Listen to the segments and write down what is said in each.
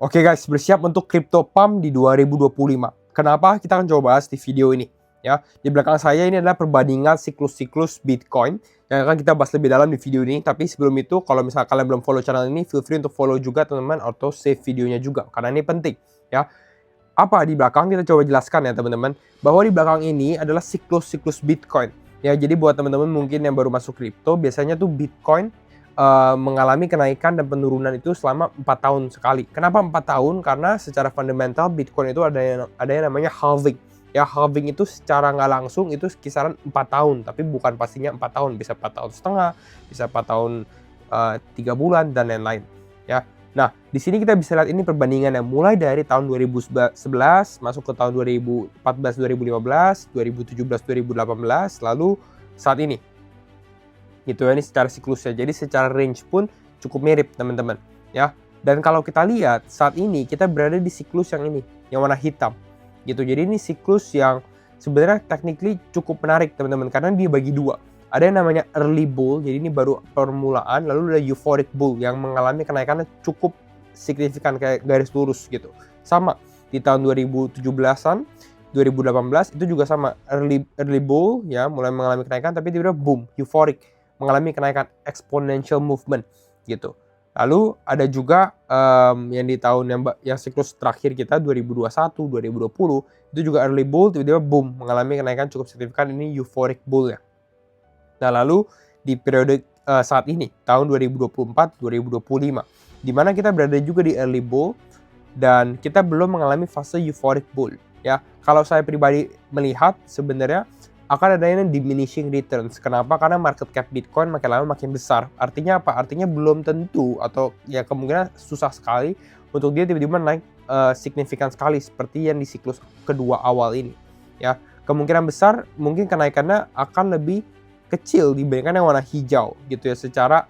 Oke guys, bersiap untuk crypto pump di 2025. Kenapa? Kita akan coba bahas di video ini. Ya, di belakang saya ini adalah perbandingan siklus-siklus Bitcoin yang akan kita bahas lebih dalam di video ini. Tapi sebelum itu, kalau misalnya kalian belum follow channel ini, feel free untuk follow juga teman-teman atau save videonya juga karena ini penting. Ya, apa di belakang kita coba jelaskan ya teman-teman, bahwa di belakang ini adalah siklus-siklus Bitcoin. Ya, jadi buat teman-teman mungkin yang baru masuk kripto, biasanya tuh Bitcoin mengalami kenaikan dan penurunan itu selama 4 tahun sekali. Kenapa 4 tahun? Karena secara fundamental Bitcoin itu ada yang namanya halving. Ya, halving itu secara nggak langsung itu kisaran 4 tahun, tapi bukan pastinya 4 tahun, bisa 4 tahun setengah, bisa 4 tahun 3 bulan dan lain-lain. Ya. Nah, di sini kita bisa lihat ini perbandingan yang mulai dari tahun 2011 masuk ke tahun 2014, 2015, 2017, 2018, lalu saat ini. Gitu ya, ini secara siklusnya. Jadi secara range pun cukup mirip teman-teman ya. Dan kalau kita lihat saat ini kita berada di siklus yang ini, yang warna hitam gitu. Jadi ini siklus yang sebenarnya technically cukup menarik teman-teman karena dia bagi dua. Ada yang namanya early bull, jadi ini baru permulaan, lalu ada euphoric bull yang mengalami kenaikannya cukup signifikan kayak garis lurus gitu. Sama di tahun 2017-an, 2018 itu juga sama early bull ya, mulai mengalami kenaikan tapi tiba-tiba boom, euphoric, mengalami kenaikan exponential movement gitu. Lalu ada juga yang di tahun yang siklus terakhir kita 2021, 2020 itu juga early bull, tiba-tiba boom mengalami kenaikan cukup signifikan, ini euphoric bull ya. Nah, lalu di periode saat ini tahun 2024, 2025 di mana kita berada juga di early bull dan kita belum mengalami fase euphoric bull ya. Kalau saya pribadi melihat sebenarnya akan ada yang diminishing returns. Kenapa? Karena market cap Bitcoin makin lama makin besar. Artinya apa? Artinya belum tentu atau ya kemungkinan susah sekali untuk dia tiba-tiba naik signifikan sekali seperti yang di siklus kedua awal ini. Ya, kemungkinan besar mungkin kenaikannya akan lebih kecil dibandingkan yang warna hijau gitu ya, secara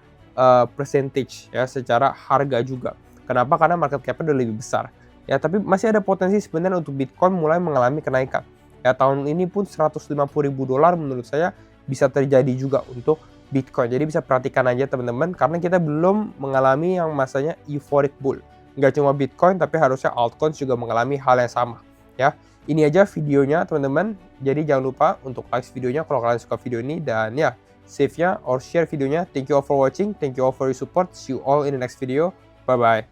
percentage ya, secara harga juga. Kenapa? Karena market cap-nya udah lebih besar. Ya, tapi masih ada potensi sebenarnya untuk Bitcoin mulai mengalami kenaikan. Ya, tahun ini pun $150.000 menurut saya bisa terjadi juga untuk Bitcoin. Jadi bisa perhatikan aja teman-teman karena kita belum mengalami yang masanya euphoric bull. Nggak cuma Bitcoin tapi harusnya altcoins juga mengalami hal yang sama ya. Ini aja videonya teman-teman. Jadi jangan lupa untuk like videonya kalau kalian suka video ini dan ya save-nya or share videonya. Thank you all for watching. Thank you all for your support. See you all in the next video. Bye bye.